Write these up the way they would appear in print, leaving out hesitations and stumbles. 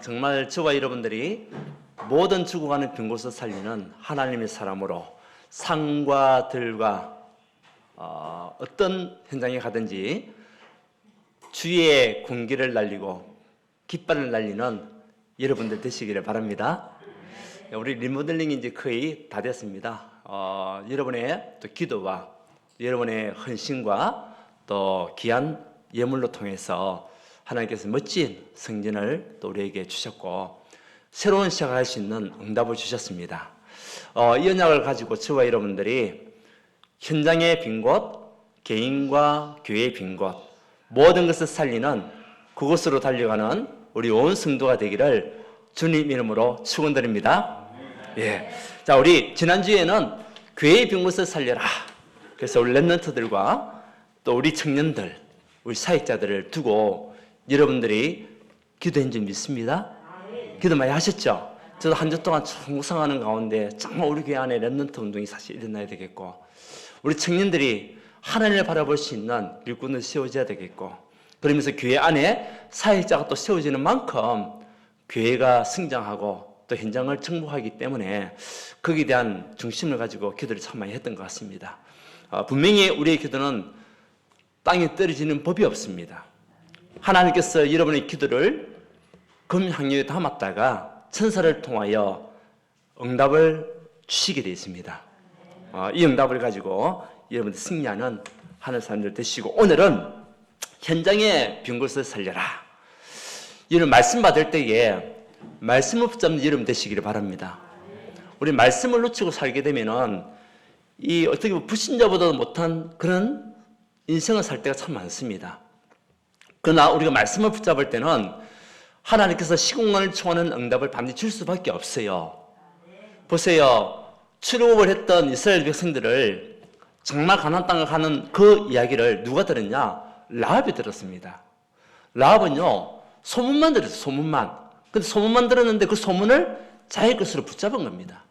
정말 저와 여러분들이 모든 죽어가는 빈 곳을 살리는 하나님의 사람으로 산과 들과 어떤 현장에 가든지 주의 군기를 날리고 깃발을 날리는 여러분들 되시기를 바랍니다. 우리 리모델링이 이제 거의 다 됐습니다. 여러분의 또 기도와 여러분의 헌신과 또 귀한 예물로 통해서 하나님께서 멋진 성전을 또 우리에게 주셨고 새로운 시작을 할 수 있는 응답을 주셨습니다. 이 언약을 가지고 저와 여러분들이 현장의 빈 곳, 개인과 교회의 빈 곳, 모든 것을 살리는 그곳으로 달려가는 우리 온 성도가 되기를 주님 이름으로 축원드립니다. 예. 자, 우리 지난주에는 교회의 빈 곳을 살려라. 그래서 우리 랩런트들과 또 우리 청년들, 우리 사역자들을 두고 여러분들이 기도한 줄 믿습니다. 기도 많이 하셨죠? 저도 한 주 동안 충성하는 가운데 정말 우리 교회 안에 랩런트 운동이 사실 일어나야 되겠고 우리 청년들이 하나님을 바라볼 수 있는 일꾼을 세워져야 되겠고 그러면서 교회 안에 사역자가 또 세워지는 만큼 교회가 성장하고 또 현장을 정복하기 때문에 거기에 대한 중심을 가지고 기도를 참 많이 했던 것 같습니다. 분명히 우리의 기도는 땅에 떨어지는 법이 없습니다. 하나님께서 여러분의 기도를 금향료에 담았다가 천사를 통하여 응답을 주시게 되어 있습니다. 이 응답을 가지고 여러분들 승리하는 하늘 사람들 되시고 오늘은 현장의 빈 곳을 살려라. 여러분 말씀 받을 때에 말씀을 붙잡는 여러분 되시기를 바랍니다. 우리 말씀을 놓치고 살게 되면은 이 어떻게 보면 불신자보다도 못한 그런 인생을 살 때가 참 많습니다. 그러나 우리가 말씀을 붙잡을 때는 하나님께서 시공간을 초월하는 응답을 반드시 줄 수밖에 없어요. 보세요. 출애굽을 했던 이스라엘 백성들을 정말 가나안 땅을 가는 그 이야기를 누가 들었냐? 라합이 들었습니다. 라합은요 소문만 들었어요. 소문만. 근데 소문만 들었는데 그 소문을 자기 것으로 붙잡은 겁니다.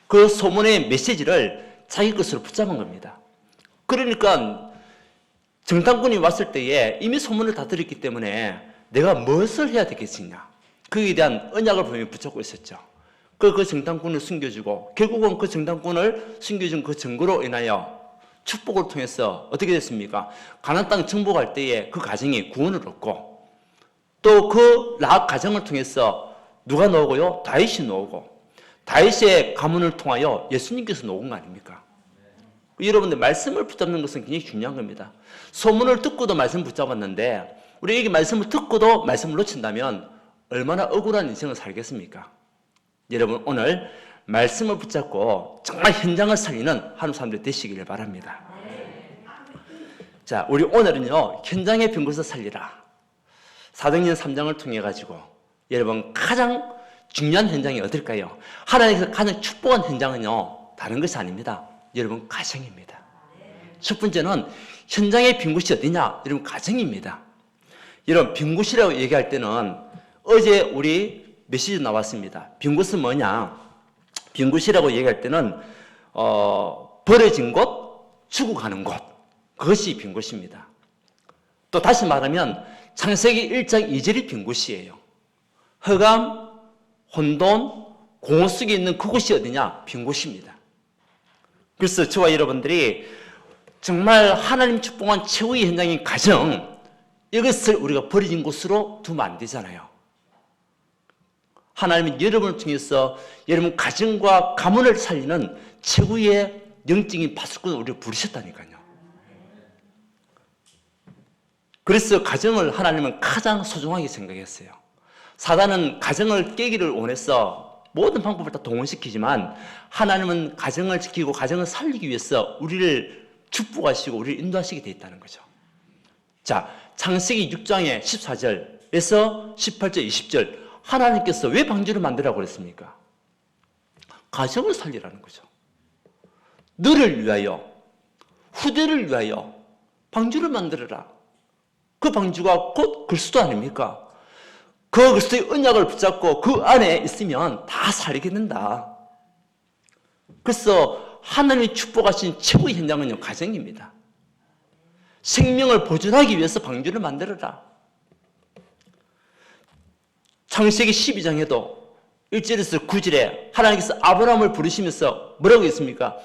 그 소문의 메시지를 자기 것으로 붙잡은 겁니다. 그러니까 정탐꾼이 왔을 때에 이미 소문을 다 들었기 때문에 내가 무엇을 해야 되겠느냐 거기에 대한 언약을 분명히 붙잡고 있었죠. 그 정탐꾼을 숨겨주고 결국은 그 정탐꾼을 숨겨준 그 증거로 인하여 축복을 통해서 어떻게 됐습니까? 가나안 땅 정복할 때에 그 가정이 구원을 얻고 또 그 라합 가정을 통해서 누가 나오고요? 다윗이 나오고 다윗의 가문을 통하여 예수님께서 나온 거 아닙니까? 여러분들 말씀을 붙잡는 것은 굉장히 중요한 겁니다. 소문을 듣고도 말씀 붙잡았는데 우리에게 말씀을 듣고도 말씀을 놓친다면 얼마나 억울한 인생을 살겠습니까? 여러분 오늘 말씀을 붙잡고 정말 현장을 살리는 하나님 사람들 되시기를 바랍니다. 자, 우리 오늘은요 현장의 빈 곳을 살리라. 사도행전 3장을 통해 가지고 여러분 가장 중요한 현장이 어딜까요? 하나님께서 가장 축복한 현장은요 다른 것이 아닙니다. 여러분 가정입니다. 첫 번째는 현장의 빈 곳이 어디냐? 여러분 가정입니다. 여러분 빈 곳이라고 얘기할 때는 어제 우리 메시지 나왔습니다. 빈 곳은 뭐냐? 빈 곳이라고 얘기할 때는 버려진 곳, 죽어가는 곳 그것이 빈 곳입니다. 또 다시 말하면 창세기 1장 2절이 빈 곳이에요. 흑암, 혼돈, 공허 속에 있는 그곳이 어디냐? 빈 곳입니다. 그래서 저와 여러분들이 정말 하나님 축복한 최후의 현장인 가정 이것을 우리가 버려진 곳으로 두면 안 되잖아요. 하나님은 여러분을 통해서 여러분 가정과 가문을 살리는 최후의 영적인 파수꾼을 우리를 부르셨다니까요. 그래서 가정을 하나님은 가장 소중하게 생각했어요. 사단은 가정을 깨기를 원해서 모든 방법을 다 동원시키지만 하나님은 가정을 지키고 가정을 살리기 위해서 우리를 축복하시고 우리를 인도하시게 되어 있다는 거죠. 자, 창세기 6장의 14절에서 18절, 20절 하나님께서 왜 방주를 만들라고 그랬습니까? 가정을 살리라는 거죠. 너를 위하여, 후대를 위하여 방주를 만들어라. 그 방주가 곧 그리스도 아닙니까? 그 그리스도의 언약을 붙잡고 그 안에 있으면 다 살게 된다. 그래서 하나님이 축복하신 최고의 현장은요 가정입니다. 생명을 보존하기 위해서 방주를 만들어라. 창세기 12장에도 1절에서 9절에 하나님께서 아브라함을 부르시면서 뭐라고 했습니까?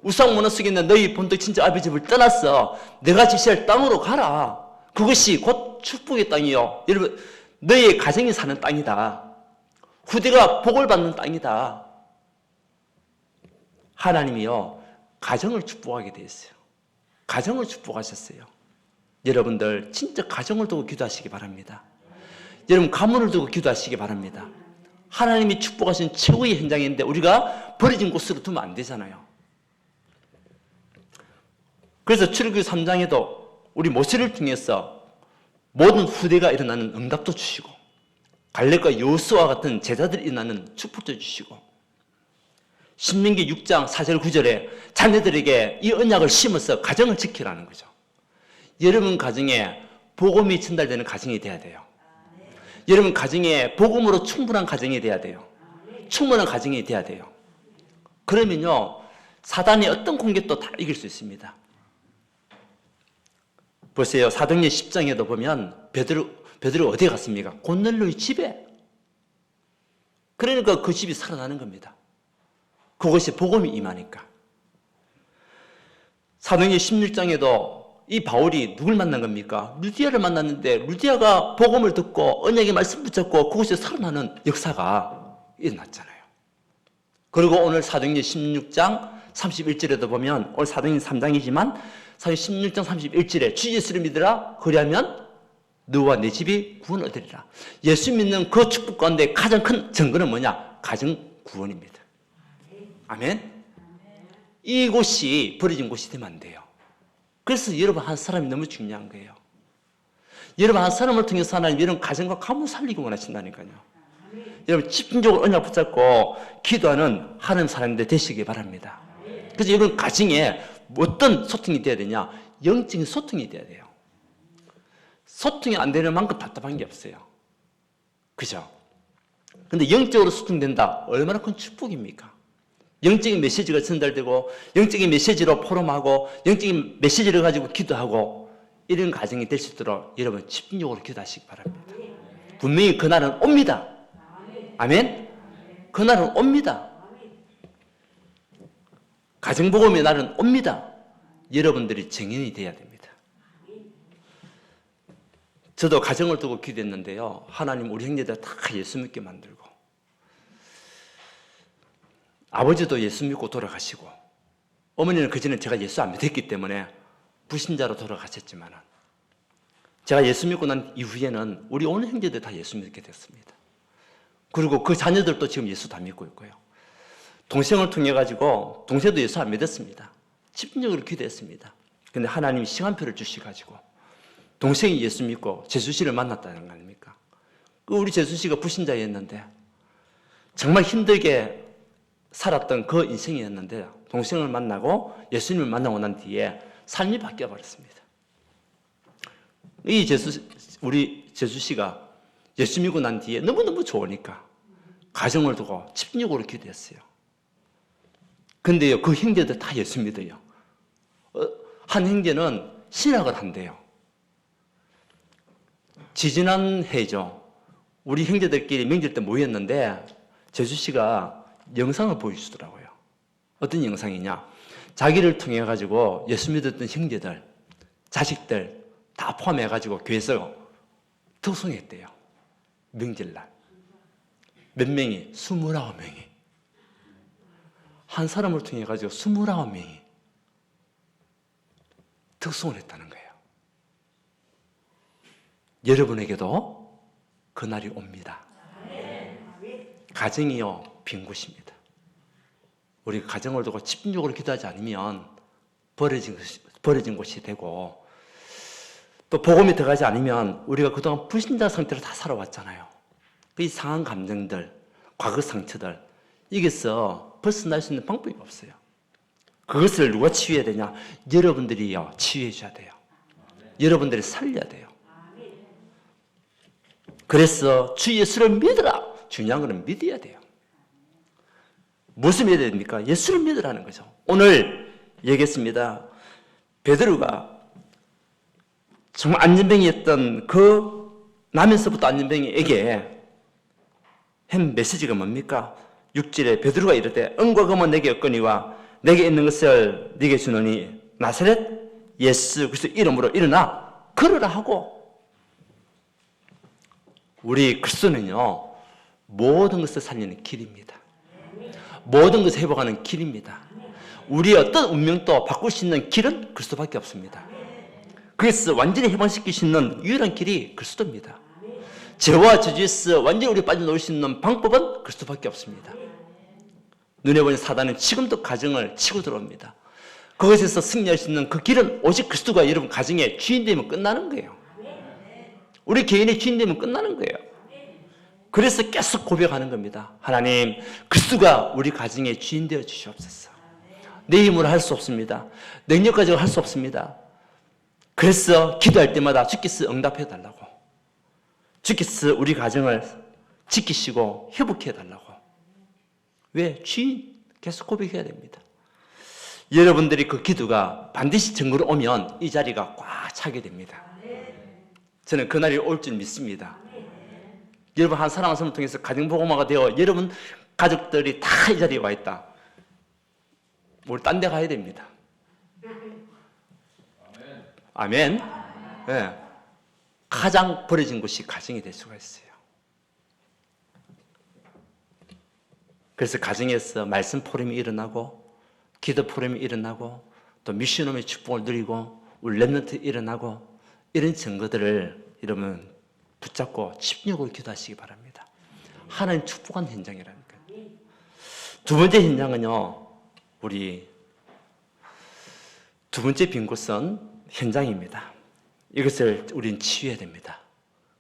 우상 문화 속에 있는 너희 본토 친자 아버지 집을 떠났어. 내가 지시할 땅으로 가라. 그것이 곧 축복의 땅이요. 여러분, 너희의 가정이 사는 땅이다. 후대가 복을 받는 땅이다. 하나님이요, 가정을 축복하게 돼 있어요. 가정을 축복하셨어요. 여러분들 진짜 가정을 두고 기도하시기 바랍니다. 여러분 가문을 두고 기도하시기 바랍니다. 하나님이 축복하신 최고의 현장인데 우리가 버려진 곳으로 두면 안 되잖아요. 그래서 출애굽기 3장에도 우리 모세를 통해서 모든 후대가 일어나는 응답도 주시고 갈렙과 여호수아와 같은 제자들이 일어나는 축복도 주시고 신명기 6장 4절 9절에 자녀들에게 이 언약을 심어서 가정을 지키라는 거죠. 여러분 가정에 복음이 전달되는 가정이 돼야 돼요. 여러분 가정에 복음으로 충분한 가정이 돼야 돼요. 충분한 가정이 돼야 돼요. 그러면요 사단의 어떤 공격도 다 이길 수 있습니다. 보세요. 사도행전 10장에도 보면 베드로 어디에 갔습니까? 고넬료의 집에. 그러니까 그 집이 살아나는 겁니다. 그것이 복음이 임하니까. 사도행전 16장에도 이 바울이 누굴 만난 겁니까? 루디아를 만났는데 루디아가 복음을 듣고 언약의 말씀 붙잡고 그곳에 살아나는 역사가 일어났잖아요. 그리고 오늘 사도행전 16장 31절에도 보면 오늘 사도행전 3장이지만 사도행전 16장 31절에 주 예수를 믿으라 그리하면 너와 내 집이 구원 얻으리라. 예수 믿는 그 축복 가운데 가장 큰 증거는 뭐냐? 가정 구원입니다. 아멘. 이곳이 버려진 곳이 되면 안 돼요. 그래서 여러분 한 사람이 너무 중요한 거예요. 여러분 한 사람을 통해서 하나님 여러분 가정과 가문 살리기 원하신다니까요. 여러분 집중적으로 언약 붙잡고 기도하는 하나님 사람들 되시기 바랍니다. 그래서 여러분 가정에 어떤 소통이 돼야 되냐? 영적인 소통이 돼야 돼요. 소통이 안 되는 만큼 답답한 게 없어요. 그죠? 근데 영적으로 소통된다. 얼마나 큰 축복입니까? 영적인 메시지가 전달되고 영적인 메시지로 포럼하고 영적인 메시지를 가지고 기도하고 이런 가정이 될 수 있도록 여러분 집중적으로 기도하시기 바랍니다. 분명히 그날은 옵니다. 아멘? 그날은 옵니다. 가정복음의 날은 옵니다. 여러분들이 증인이 되어야 됩니다. 저도 가정을 두고 기도했는데요. 하나님 우리 형제들 다 예수 믿게 만들고 아버지도 예수 믿고 돌아가시고 어머니는 그전에 제가 예수 안 믿었기 때문에 불신자로 돌아가셨지만 제가 예수 믿고 난 이후에는 우리 온 형제들 다 예수 믿게 됐습니다. 그리고 그 자녀들도 지금 예수 다 믿고 있고요. 동생을 통해 가지고 동생도 예수 안 믿었습니다. 집중적으로 기도했습니다. 그런데 하나님이 시간표를 주셔가지고 동생이 예수 믿고 재수 씨를 만났다는 거 아닙니까? 우리 재수 씨가 불신자였는데 정말 힘들게 살았던 그 인생이었는데 동생을 만나고 예수님을 만나고 난 뒤에 삶이 바뀌어 버렸습니다. 우리 재수 씨가 예수 믿고 난 뒤에 너무너무 좋으니까 가정을 두고 집중적으로 기도했어요. 근데요, 그 형제들 다 예수 믿어요. 한 형제는 신학을 한대요. 지지난 해죠. 우리 형제들끼리 명절 때 모였는데 재수 씨가 영상을 보여주더라고요. 어떤 영상이냐? 자기를 통해 가지고 예수 믿었던 형제들, 자식들 다 포함해 가지고 교회에서 특송했대요. 명절날 몇 명이? 29명이 한 사람을 통해 가지고 29명이 특송을 했다는 거예요. 여러분에게도 그날이 옵니다. 가정이요 빈 곳입니다. 우리 가정을 두고 집중적으로 기도하지 않으면 버려진 곳이 되고 또 복음이 들어가지 않으면 우리가 그동안 불신자 상태로 다 살아왔잖아요. 그 이상한 감정들, 과거 상처들 여기서 벗어날 수 있는 방법이 없어요. 그것을 누가 치유해야 되냐? 여러분들이요 치유해 줘야 돼요. 여러분들이 살려야 돼요. 그래서 주 예수를 믿으라. 중요한 건 믿어야 돼요. 무엇을 믿어야 됩니까? 예수를 믿으라는 거죠. 오늘 얘기했습니다. 베드로가 정말 안전뱅이였던 그 나면서부터 안전뱅이에게 한 메시지가 뭡니까? 6절에 베드로가 이르되 은과 금은 내게 없거니와 내게 있는 것을 네게 주노니 나사렛 예수 그리스도 이름으로 일어나 걸으라 하고. 우리 그리스도는요 모든 것을 살리는 길입니다. 모든 것을 회복하는 길입니다. 우리의 어떤 운명도 바꿀 수 있는 길은 그리스도밖에 없습니다. 그래서 완전히 해방시킬 수 있는 유일한 길이 그리스도입니다. 죄와 저주에서 완전히 우리 빠져나올 수 있는 방법은 그리스도밖에 없습니다. 눈에 보이는 사단은 지금도 가정을 치고 들어옵니다. 그것에서 승리할 수 있는 그 길은 오직 그리스도가 여러분 가정의 주인 되면 끝나는 거예요. 우리 개인의 주인 되면 끝나는 거예요. 그래서 계속 고백하는 겁니다. 하나님, 그리스도가 우리 가정의 주인 되어 주시옵소서. 내 힘으로 할 수 없습니다. 능력 가지고 할 수 없습니다. 그래서 기도할 때마다 주께서 응답해 달라고. 주께서 우리 가정을 지키시고 회복해 달라고. 왜? 주인 계속 고백해야 됩니다. 여러분들이 그 기도가 반드시 증거로 오면 이 자리가 꽉 차게 됩니다. 저는 그날이 올 줄 믿습니다. 여러분 한 사랑하는 사람을 통해서 가정복음화가 되어 여러분 가족들이 다 이 자리에 와 있다. 우리 딴 데 가야 됩니다. 아멘. 네. 가장 버려진 곳이 가정이 될 수가 있어요. 그래서 가정에서 말씀 포럼이 일어나고 기도 포럼이 일어나고 또 미션홈의 축복을 누리고 우리 렘넌트 일어나고 이런 증거들을 여러분 붙잡고 집중적으로 기도하시기 바랍니다. 하나님 축복한 현장이라니까요. 두 번째 현장은요, 우리 두 번째 빈 곳은 현장입니다. 이것을 우리는 치유해야 됩니다.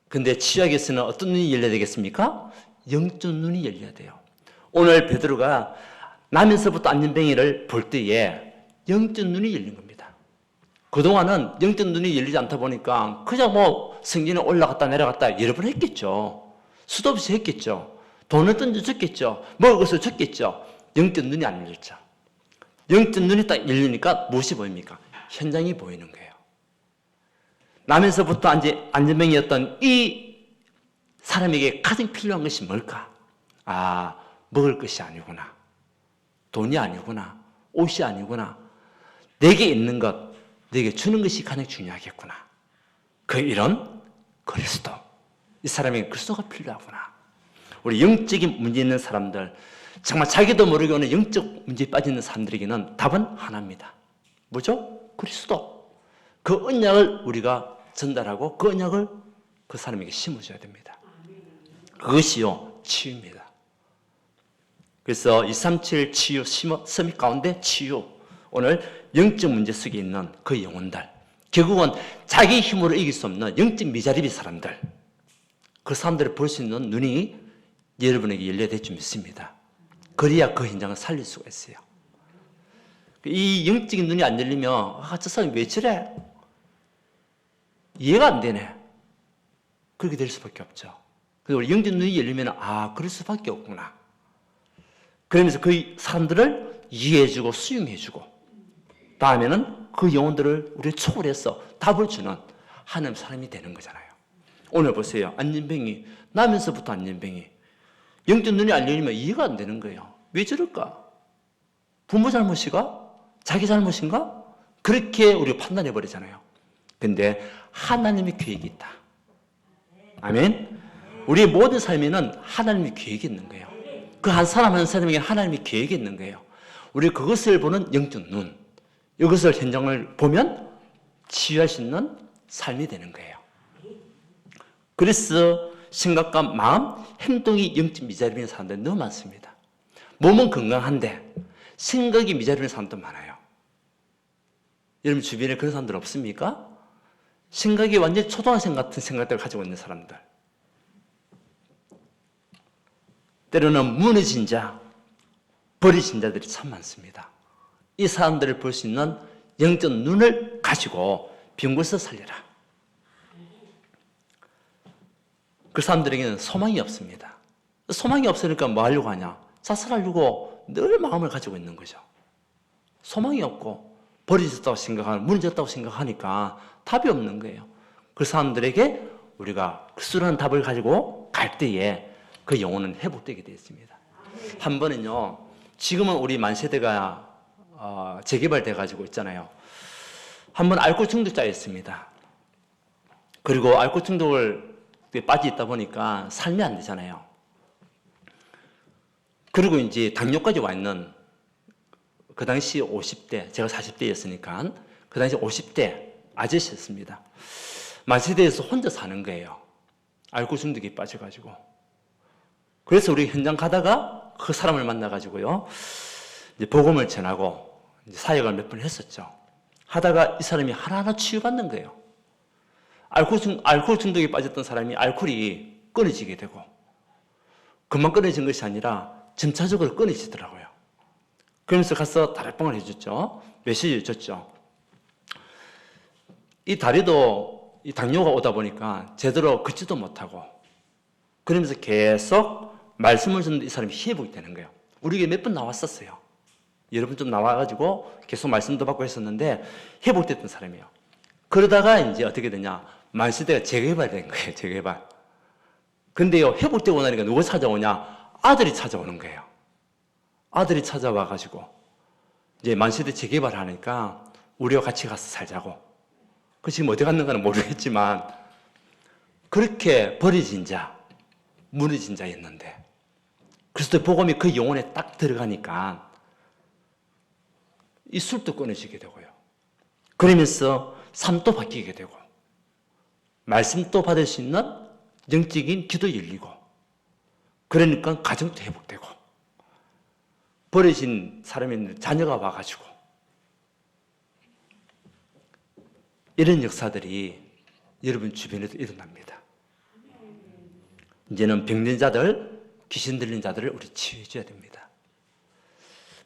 근데 치유하기 위해서는 어떤 눈이 열려야 되겠습니까? 영적 눈이 열려야 돼요. 오늘 베드로가 나면서부터 안전뱅이를 볼 때에 영적 눈이 열린 겁니다. 그동안은 영적 눈이 열리지 않다 보니까 그냥 성전에 올라갔다 내려갔다 여러 번 했겠죠. 수도 없이 했겠죠. 돈을 던져줬겠죠. 먹을 것을 줬겠죠. 영적 눈이 안 열렸죠. 영적 눈이 딱 열리니까 무엇이 보입니까? 현장이 보이는 거예요. 나면서부터 안전뱅이였던 이 사람에게 가장 필요한 것이 뭘까? 아, 먹을 것이 아니구나. 돈이 아니구나. 옷이 아니구나. 내게 있는 것, 내게 주는 것이 가장 중요하겠구나. 그 이런 그리스도. 이 사람에게 그리스도가 필요하구나. 우리 영적인 문제 있는 사람들, 정말 자기도 모르게 오는 영적 문제에 빠지는 사람들에게는 답은 하나입니다. 뭐죠? 그리스도. 그 언약을 우리가 전달하고 그 언약을 그 사람에게 심어줘야 됩니다. 그것이요, 치유입니다. 그래서 237 치유 서밋 가운데 치유. 오늘 영적 문제 속에 있는 그 영혼들. 결국은 자기 힘으로 이길 수 없는 영적 미자립의 사람들. 그 사람들을 볼 수 있는 눈이 여러분에게 열려야 될 줄 믿습니다. 그래야 그 현장을 살릴 수가 있어요. 이 영적인 눈이 안 열리면 저 사람이 왜 저래? 이해가 안 되네. 그렇게 될 수밖에 없죠. 그래서 우리 영적 눈이 열리면 그럴 수밖에 없구나. 그러면서 그 사람들을 이해해주고 수용해주고 다음에는 그 영혼들을 우리 초월해서 답을 주는 하나님 사람이 되는 거잖아요. 오늘 보세요. 안전뱅이, 나면서부터 안전뱅이. 영적 눈이 안 열리면 이해가 안 되는 거예요. 왜 저럴까? 부모 잘못인가? 자기 잘못인가? 그렇게 우리가 판단해버리잖아요. 근데 하나님의 계획이 있다. 아멘? 우리의 모든 삶에는 하나님의 계획이 있는 거예요. 그 한 사람 한 사람에게 하나님의 계획이 있는 거예요. 우리 그것을 보는 영적 눈, 이것을 현장을 보면 치유할 수 있는 삶이 되는 거예요. 그래서 생각과 마음, 행동이 영적 미자립인 사람들이 너무 많습니다. 몸은 건강한데 생각이 미자립인 사람도 많아요. 여러분 주변에 그런 사람들 없습니까? 생각이 완전히 초등학생 같은 생각들을 가지고 있는 사람들. 때로는 무너진 자, 버려진 자들이 참 많습니다. 이 사람들을 볼 수 있는 영적 눈을 가지고 빈 곳을 살려라. 그 사람들에게는 소망이 없습니다. 소망이 없으니까 뭐 하려고 하냐? 자살하려고 늘 마음을 가지고 있는 거죠. 소망이 없고 버려졌다고 생각하고 무너졌다고 생각하니까 답이 없는 거예요. 그 사람들에게 우리가 그리스도라는 답을 가지고 갈 때에 그 영혼은 회복되게 되어 있습니다. 한 번은요, 지금은 우리 만세대가 재개발돼 가지고 있잖아요. 한 번 알코올 중독자였습니다. 그리고 알코올 중독을 빠져 있다 보니까 삶이 안 되잖아요. 그리고 이제 당뇨까지 와 있는, 그 당시 50대, 제가 40대였으니까 그 당시 50대 아저씨였습니다. 만세대에서 혼자 사는 거예요. 알코올 중독에 빠져가지고. 그래서 우리 현장 가다가 그 사람을 만나가지고요, 이제 복음을 전하고 이제 사역을 몇 번 했었죠. 하다가 이 사람이 하나하나 치유받는 거예요. 알코올 중독에 빠졌던 사람이 알코올이 끊어지게 되고, 그만 끊어진 것이 아니라 점차적으로 끊어지더라고요. 그러면서 가서 다락방을 해줬죠. 메시지를 줬죠. 이 다리도 이 당뇨가 오다 보니까 제대로 걷지도 못하고, 그러면서 계속 말씀을 듣는데 이 사람이 회복이 되는 거예요. 우리에게 몇 번 나왔었어요. 여러분 좀 나와가지고 계속 말씀도 받고 했었는데 회복됐던 사람이에요. 그러다가 이제 어떻게 되냐, 만세대가 재개발된 거예요. 재개발. 근데요, 회복되고 나니까 누가 찾아오냐, 아들이 찾아오는 거예요. 아들이 찾아와가지고 이제 만세대 재개발하니까 우리와 같이 가서 살자고. 그 지금 어디 갔는가는 모르겠지만 그렇게 버려진 자, 무너진 자였는데 그리스도의 복음이 그 영혼에 딱 들어가니까 이 술도 끊어지게 되고요. 그러면서 삶도 바뀌게 되고 말씀도 받을 수 있는 영적인 기도 열리고, 그러니까 가정도 회복되고, 버려진 사람이 자녀가 와가지고, 이런 역사들이 여러분 주변에도 일어납니다. 이제는 병든 자들, 귀신 들린 자들을 우리 치유해줘야 됩니다.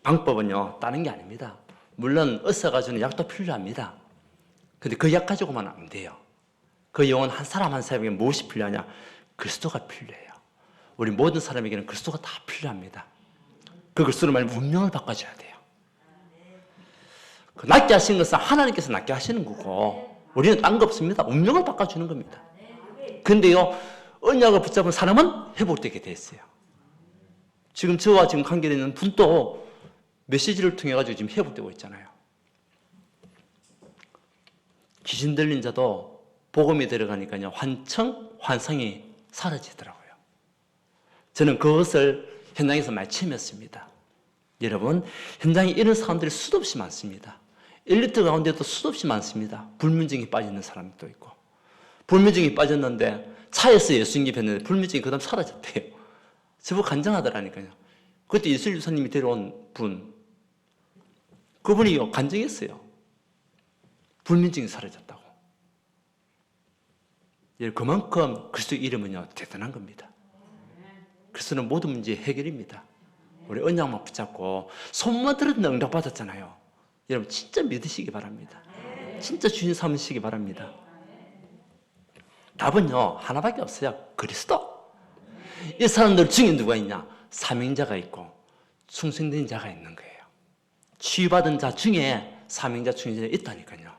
방법은요, 다른 게 아닙니다. 물론 의사가 주는 약도 필요합니다. 근데 그 약 가지고만 안 돼요. 그 영혼 한 사람 한 사람에게 무엇이 필요하냐? 그리스도가 필요해요. 우리 모든 사람에게는 그리스도가 다 필요합니다. 그 그리스도로 말하면 운명을 바꿔줘야 돼요. 그 낫게 하신 것은 하나님께서 낫게 하시는 거고, 우리는 딴 거 없습니다. 운명을 바꿔주는 겁니다. 근데요, 언약을 붙잡은 사람은 회복되게 돼 있어요. 지금 저와 지금 관계되어 있는 분도 메시지를 통해 가지고 지금 회복되고 있잖아요. 귀신 들린 자도 복음이 들어가니까요, 환상이 사라지더라고요. 저는 그것을 현장에서 많이 체험했습니다. 여러분, 현장에 이런 사람들이 수도 없이 많습니다. 엘리트 가운데도 수도 없이 많습니다. 불면증이 빠지는 사람도 있고, 불면증이 빠졌는데 차에서 예수 영접했는데 불면증이 그 다음 사라졌대요. 저보고 간증하더라니까요. 그때 예수 유사님이 데려온 분, 그분이 간증했어요. 불면증이 사라졌다고. 그만큼 그리스도의 이름은요, 대단한 겁니다. 그리스도는 모든 문제 해결입니다. 우리 언약만 붙잡고 소문만 들었는데 응답 받았잖아요. 여러분 진짜 믿으시기 바랍니다. 진짜 주님 삼으시기 바랍니다. 답은요, 하나밖에 없어요. 그리스도. 이 사람들 중에 누가 있냐? 사명자가 있고 충성된 자가 있는 거예요. 치유받은 자 중에 사명자, 충성자가 있다니까요.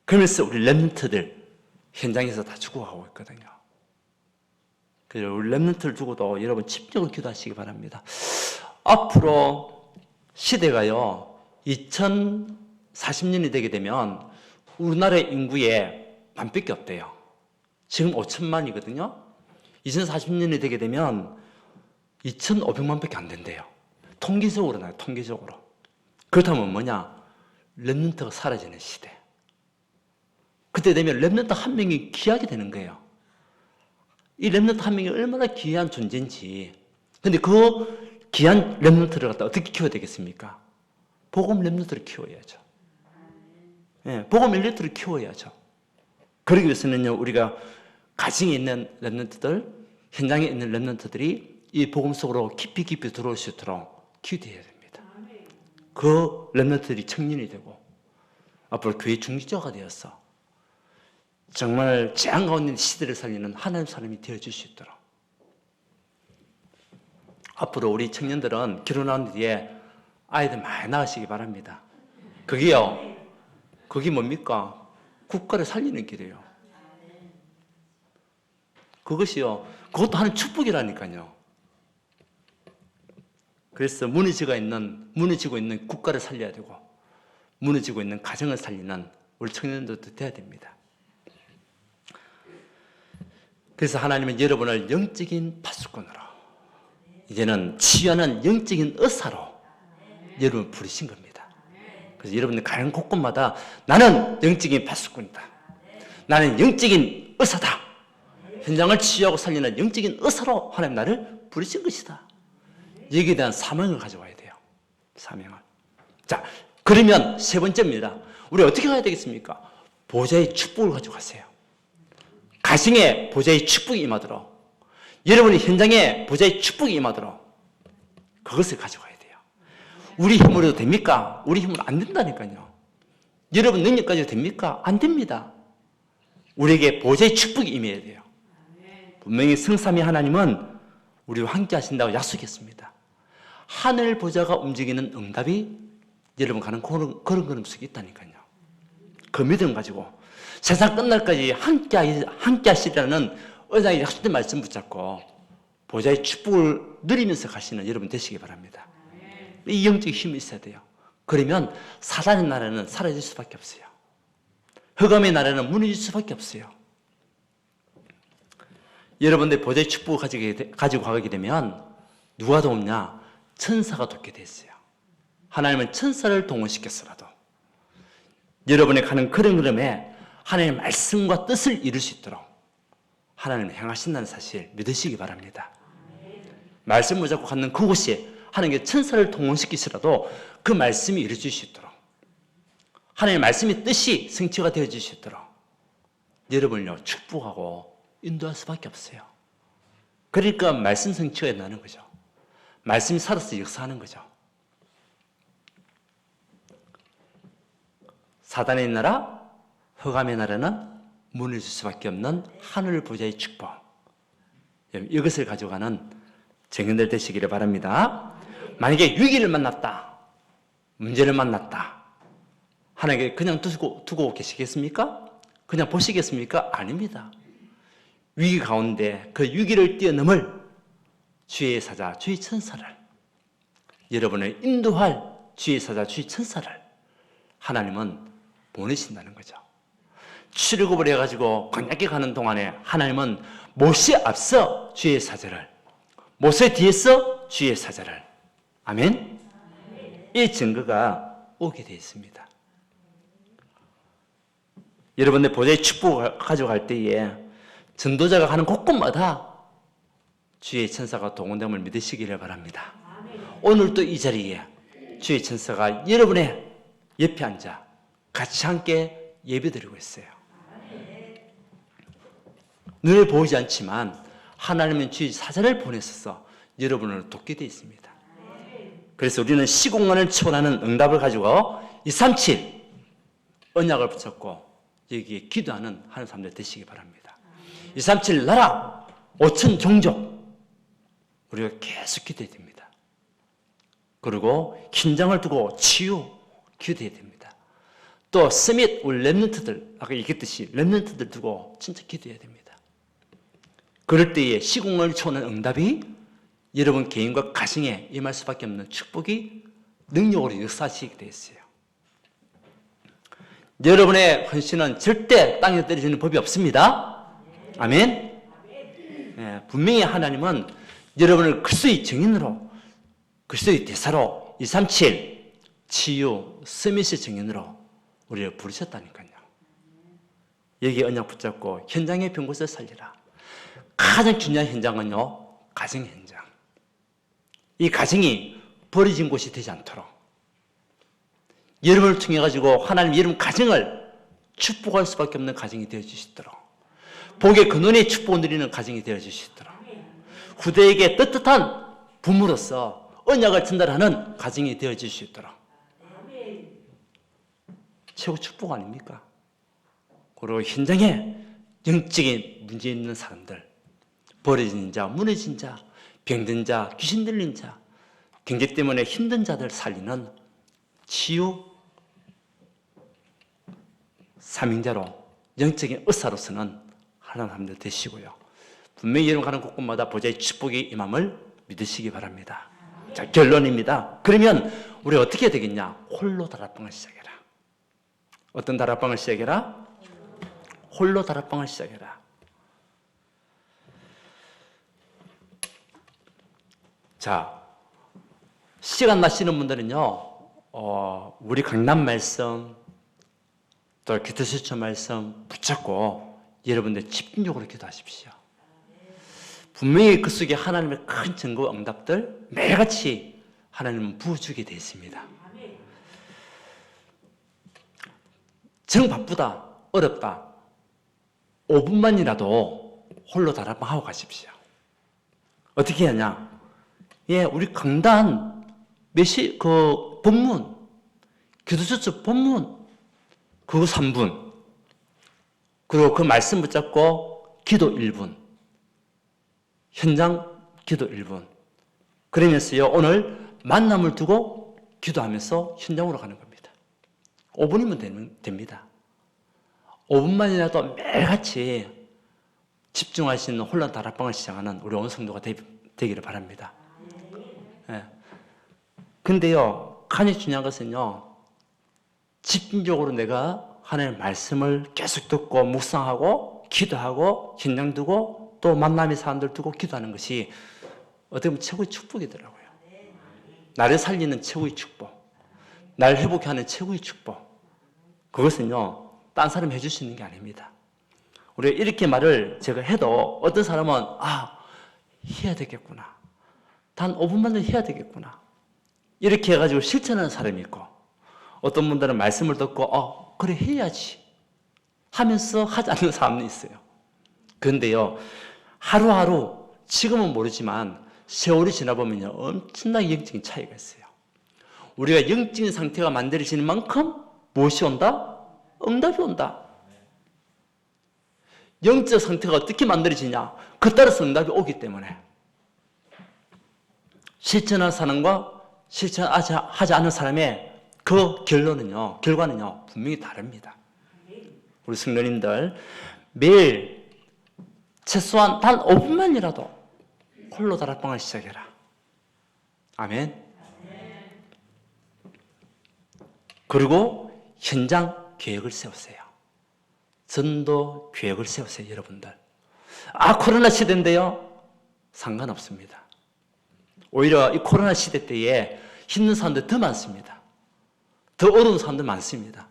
그러면서 우리 렘넌트들 현장에서 다 죽어가고 있거든요. 그래서 우리 렘넌트를 두고도 여러분 집중을 기도하시기 바랍니다. 앞으로 시대가요, 2040년이 되게 되면 우리나라의 인구의 반밖에 없대요. 지금 5천만이거든요. 2040년이 되게 되면 2,500만 밖에 안 된대요. 통계적으로 나요, 통계적으로. 그렇다면 뭐냐? 렘넌트가 사라지는 시대. 그때 되면 렘넌트 한 명이 귀하게 되는 거예요. 이 렘넌트 한 명이 얼마나 귀한 존재인지. 근데 그 귀한 렘넌트를 갖다 어떻게 키워야 되겠습니까? 복음 렘넌트를 키워야죠. 네, 복음 렘넌트를 키워야죠. 그러기 위해서는요, 우리가 가정에 있는 렘넌트들, 현장에 있는 렘넌트들이 이 복음 속으로 깊이 들어올 수 있도록 기도해야 됩니다. 그 렘넌트들이 청년이 되고 앞으로 교회 중직자가 되어서 정말 재앙 가운데 있는 시대를 살리는 하나님 사람이 되어줄 수 있도록. 앞으로 우리 청년들은 결혼한 뒤에 아이들 많이 낳으시기 바랍니다. 그게 뭡니까? 국가를 살리는 길이에요. 그것이요, 그것도 하는 축복이라니까요. 그래서 무너지고 있는 국가를 살려야 되고, 무너지고 있는 가정을 살리는 우리 청년들도 돼야 됩니다. 그래서 하나님은 여러분을 영적인 파수꾼으로, 이제는 치유하는 영적인 의사로 여러분을 부르신 겁니다. 그래서 여러분들 가는 곳곳마다 나는 영적인 파수꾼이다, 나는 영적인 의사다, 현장을 치유하고 살리는 영적인 의사로 하나님 나를 부르신 것이다. 여기에 대한 사명을 가져와야 돼요. 사명을. 자, 그러면 세 번째입니다. 우리 어떻게 가야 되겠습니까? 보좌의 축복을 가져가세요. 가정에 보좌의 축복이 임하도록, 여러분의 현장에 보좌의 축복이 임하도록 그것을 가져가야 돼요. 우리 힘으로도 됩니까? 우리 힘으로 안 된다니까요. 여러분 능력 가지고 됩니까? 안 됩니다. 우리에게 보좌의 축복이 임해야 돼요. 분명히 성삼위 하나님은 우리와 함께 하신다고 약속했습니다. 하늘 보좌가 움직이는 응답이 여러분 가는 걸음 속에 있다니까요. 그 믿음 가지고 세상 끝날까지 함께 하시라는 은혜의 약속된 말씀 붙잡고 보좌의 축복을 누리면서 가시는 여러분 되시기 바랍니다. 이 영적인 힘이 있어야 돼요. 그러면 사단의 나라는 사라질 수밖에 없어요. 흑암의 나라는 무너질 수밖에 없어요. 여러분들 보좌의 축복을 가지고 가게 되면 누가 돕냐? 천사가 돕게 됐어요. 하나님은 천사를 동원시켰어라도 여러분이 가는 걸음에 하나님의 말씀과 뜻을 이룰 수 있도록 하나님을 행하신다는 사실 믿으시기 바랍니다. 말씀을 잡고 가는 그곳이 하나님께 천사를 동원시키시라도 그 말씀이 이루어질 수 있도록, 하나님의 말씀의 뜻이 성취가 되어질 수 있도록 여러분을 축복하고 인도할 수밖에 없어요. 그러니까 말씀 성취가 일어나는 거죠. 말씀이 살아서 역사하는 거죠. 사단의 나라, 흑암의 나라는 무너질 수밖에 없는 하늘 보좌의 축복, 이것을 가져가는 청년들 되시기를 바랍니다. 만약에 위기를 만났다, 문제를 만났다, 하나님께 그냥 두고 계시겠습니까? 그냥 보시겠습니까? 아닙니다. 위기 가운데 그 위기를 뛰어넘을 주의 사자, 주의 천사를, 여러분을 인도할 주의 사자, 주의 천사를 하나님은 보내신다는 거죠. 출애굽을 해가지고 광야에 가는 동안에 하나님은 모세 앞서 주의 사자를, 모세 뒤에서 주의 사자를, 아멘? 이 증거가 오게 되어 있습니다. 여러분들 보좌의 축복을 가져갈 때에 전도자가 가는 곳곳마다 주의 천사가 동원됨을 믿으시기를 바랍니다. 오늘도 이 자리에 주의 천사가 여러분의 옆에 앉아 같이 함께 예배드리고 있어요. 눈에 보이지 않지만 하나님은 주의 사자를 보내셔서 여러분을 돕게 되어 있습니다. 그래서 우리는 시공간을 초월하는 응답을 가지고 237 언약을 붙잡고 여기에 기도하는 하는 사람들 되시기 바랍니다. 237 나라 5천 종족 우리가 계속 기도해야 됩니다. 그리고 긴장을 두고 치유 기도해야 됩니다. 또 서밋 우리 렘넌트들, 아까 얘기했듯이 렘넌트들 두고 진짜 기도해야 됩니다. 그럴 때에 시공을 초월하는 응답이 여러분 개인과 가정에 임할 수밖에 없는 축복이 능력으로 역사하시게 되어 있어요. 여러분의 헌신은 절대 땅에 떨어지는 법이 없습니다. 아멘. 네, 분명히 하나님은 여러분을 그리스도의 증인으로, 그리스도의 대사로 237 치유 서밋의 증인으로 우리를 부르셨다니까요. 여기 언약 붙잡고 현장의 병곳을 살리라. 가장 중요한 현장은요, 가정 현장. 이 가정이 버려진 곳이 되지 않도록 여러분을 통해 가지고 하나님 여러분 가정을 축복할 수밖에 없는 가정이 되어 주시도록, 복의 근원의 축복을 누리는 가정이 되어 주시도록, 후대에게 떳떳한 부모로서 언약을 전달하는 가정이 되어 주시도록, 최고 축복 아닙니까? 그리고 현장에 영적인 문제 있는 사람들, 버려진 자, 무너진 자, 병든 자, 귀신 들린 자, 경제 때문에 힘든 자들 살리는 치유 삼행자로 영적인 의사로서는 하나님 사람들 되시고요. 분명히 여러분 가는 곳곳마다 보좌의 축복이 임함을 믿으시기 바랍니다. 자, 결론입니다. 그러면 우리 어떻게 해야 되겠냐? 홀로 다락방을 시작해라. 어떤 다락방을 시작해라? 홀로 다락방을 시작해라. 자, 시간 나시는 분들은요, 우리 강남 말씀, 또 기도수처 말씀 붙잡고 여러분들 집중적으로 기도하십시오. 분명히 그 속에 하나님의 큰 증거와 응답들 매일같이 하나님은 부어주게 되어 있습니다. 정 바쁘다, 어렵다, 5분만이라도 홀로 다락방 하고 가십시오. 어떻게 하냐? 예, 우리 강단 본문, 기도수첩 본문, 그거 3분, 그리고 그 말씀 붙잡고 기도 1분, 현장 기도 1분. 그러면서요, 오늘 만남을 두고 기도하면서 현장으로 가는 겁니다. 5분이면 됩니다. 5분만이라도 매일같이 집중하시는 홀로 다락방을 시작하는 우리 온 성도가 되기를 바랍니다. 예. 근데요, 간이 중요한 것은요, 집중적으로 내가 하나님의 말씀을 계속 듣고 묵상하고 기도하고 현장 두고 또 만남의 사람들 두고 기도하는 것이 어떻게 보면 최고의 축복이더라고요. 나를 살리는 최고의 축복, 나를 회복해 하는 최고의 축복. 그것은요, 딴 사람이 해줄 수 있는 게 아닙니다. 우리가 이렇게 말을 제가 해도 어떤 사람은 해야 되겠구나, 단 5분만은 해야 되겠구나, 이렇게 해가지고 실천하는 사람이 있고, 어떤 분들은 말씀을 듣고 그래 해야지 하면서 하지 않는 사람이 있어요. 그런데요, 하루하루 지금은 모르지만 세월이 지나보면요, 엄청나게 영적인 차이가 있어요. 우리가 영적인 상태가 만들어지는 만큼 무엇이 온다? 응답이 온다. 영적 상태가 어떻게 만들어지냐? 그 따라서 응답이 오기 때문에 실천하는 사람과 실천하지 않는 사람의 그 결과는요 분명히 다릅니다. 우리 성도님들 매일 최소한 단 5분만이라도 홀로 다락방을 시작해라. 아멘. 그리고 현장 계획을 세우세요. 전도 계획을 세우세요, 여러분들. 코로나 시대인데요, 상관없습니다. 오히려 이 코로나 시대 때에 힘든 사람들 더 많습니다. 더 어려운 사람들 많습니다.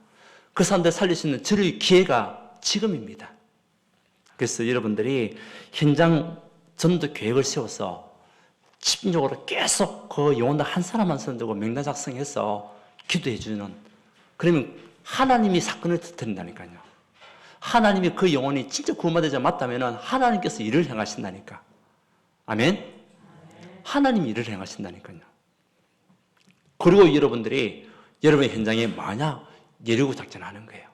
그 사람들 살릴 수 있는 절호의 기회가 지금입니다. 그래서 여러분들이 현장 전도 계획을 세워서 집중적으로 계속 그 영혼들 한 사람 한 사람 두고 명단 작성해서 기도해 주는, 그러면 하나님이 사건을 터뜨린다니까요. 하나님이 그 영혼이 진짜 구원받으자 맞다면 하나님께서 일을 행하신다니까. 아멘? 하나님이 일을 행하신다니까요. 그리고 여러분들이 여러분의 현장에 만약 예리고 작전하는 거예요.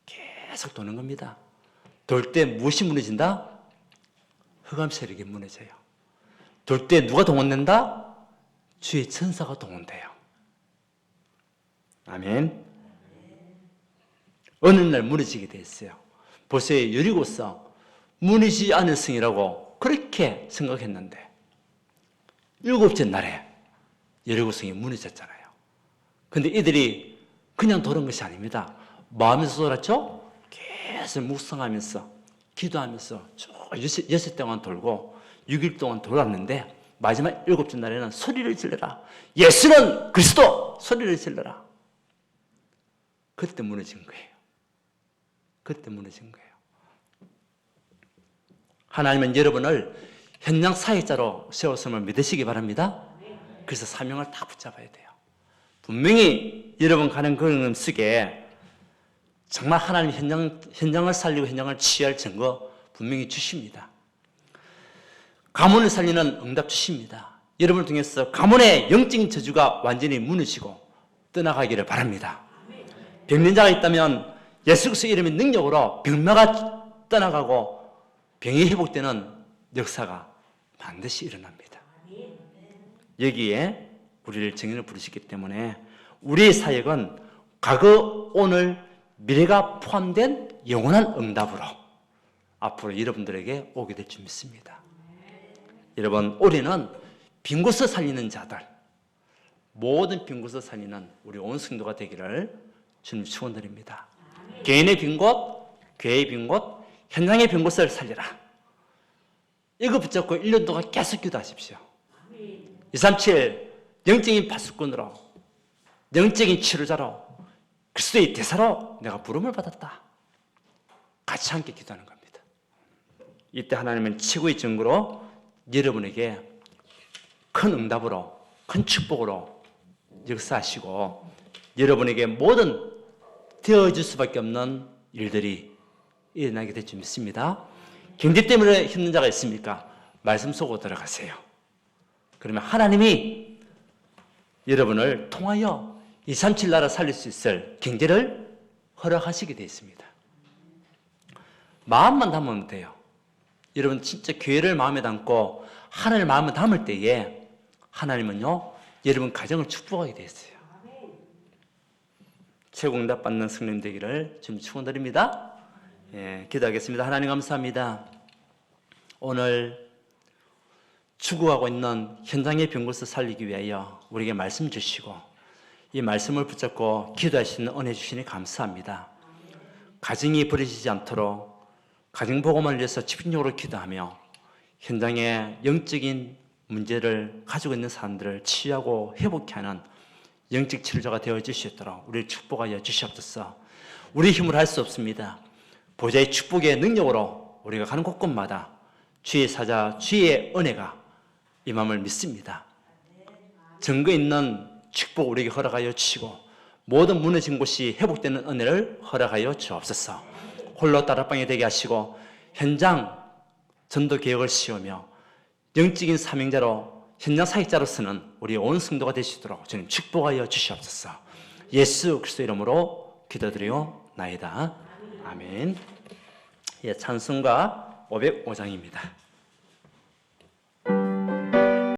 계속 도는 겁니다. 돌 때 무엇이 무너진다? 흑암 세력이 무너져요. 돌 때 누가 동원된다? 주의 천사가 동원돼요. 아멘. 어느 날 무너지게 됐어요. 보세요, 여리고성 무너지지 않을 성이라고 그렇게 생각했는데 7째 날에 여리고성이 무너졌잖아요. 근데 이들이 그냥 도는 것이 아닙니다. 마음에서 돌았죠? 계속 묵상하면서 기도하면서 쭉 6일 동안 돌고 6일 동안 돌았는데 마지막 7째 날에는 소리를 질러라. 예수는 그리스도! 소리를 질러라. 그때 무너진 거예요. 그때 무너진 거예요. 하나님은 여러분을 현장 사역자로 세웠음을 믿으시기 바랍니다. 그래서 사명을 다 붙잡아야 돼요. 분명히 여러분 가는 걸음 속에 정말 하나님 현장을 살리고 현장을 취할 증거 분명히 주십니다. 가문을 살리는 응답 주십니다. 여러분을 통해서 가문의 영적인 저주가 완전히 무너지고 떠나가기를 바랍니다. 병련자가 있다면 예수 그리스도의 이름의 능력으로 병마가 떠나가고 병이 회복되는 역사가 반드시 일어납니다. 여기에 우리를 증인을 부르셨기 때문에 우리의 사역은 과거, 오늘, 미래가 포함된 영원한 응답으로 앞으로 여러분들에게 오게 될 줄 믿습니다. 여러분, 올해는 빈 곳을 살리는 자들, 모든 빈 곳을 살리는 우리 온 성도가 되기를 주님 축원드립니다. 개인의 빈 곳, 교회의 빈 곳, 현장의 빈 곳을 살리라. 이거 붙잡고 1년 동안 계속 기도하십시오. 237 영적인 파수꾼으로, 영적인 치료자로, 그리스도의 대사로 내가 부름을 받았다. 같이 함께 기도하는 겁니다. 이때 하나님은 최고의 증거로 여러분에게 큰 응답으로, 큰 축복으로 역사하시고 여러분에게 모든 되어줄 수밖에 없는 일들이 일어나게 될 줄 믿습니다. 경제 때문에 힘든 자가 있습니까? 말씀 속으로 들어가세요. 그러면 하나님이 여러분을 통하여 237 나라 살릴 수 있을 경제를 허락하시게 되어 있습니다. 마음만 담으면 돼요. 여러분 진짜 교회를 마음에 담고 하나님을 마음에 담을 때에 하나님은요 여러분 가정을 축복하게 되어 있어요. 최고 응답 받는 성령 되기를 주님 축원드립니다. 예, 기도하겠습니다. 하나님 감사합니다. 오늘 추구하고 있는 현장의 빈 곳을 살리기 위하여 우리에게 말씀 주시고 이 말씀을 붙잡고 기도할 수 있는 은혜 주시니 감사합니다. 가정이 버려지지 않도록 가정복음을 위해서 집중적으로 기도하며 현장의 영적인 문제를 가지고 있는 사람들을 치유하고 회복케 하는 영적 치료자가 되어 주시도록 우리를 축복하여 주시옵소서. 우리 힘으로 할 수 없습니다. 보좌의 축복의 능력으로 우리가 가는 곳곳마다 주의 사자, 주의 은혜가 임함을 믿습니다. 증거 있는 축복 우리에게 허락하여 주시고 모든 무너진 곳이 회복되는 은혜를 허락하여 주옵소서. 홀로 다락방이 되게 하시고 현장 전도 개혁을 씌우며 영적인 사명자로 현장 사역자로서는 우리 온 성도가 되시도록 주님 축복하여 주시옵소서. 예수 그리스도 이름으로 기도드리오나이다. 아멘. 예, 찬송가 505장입니다.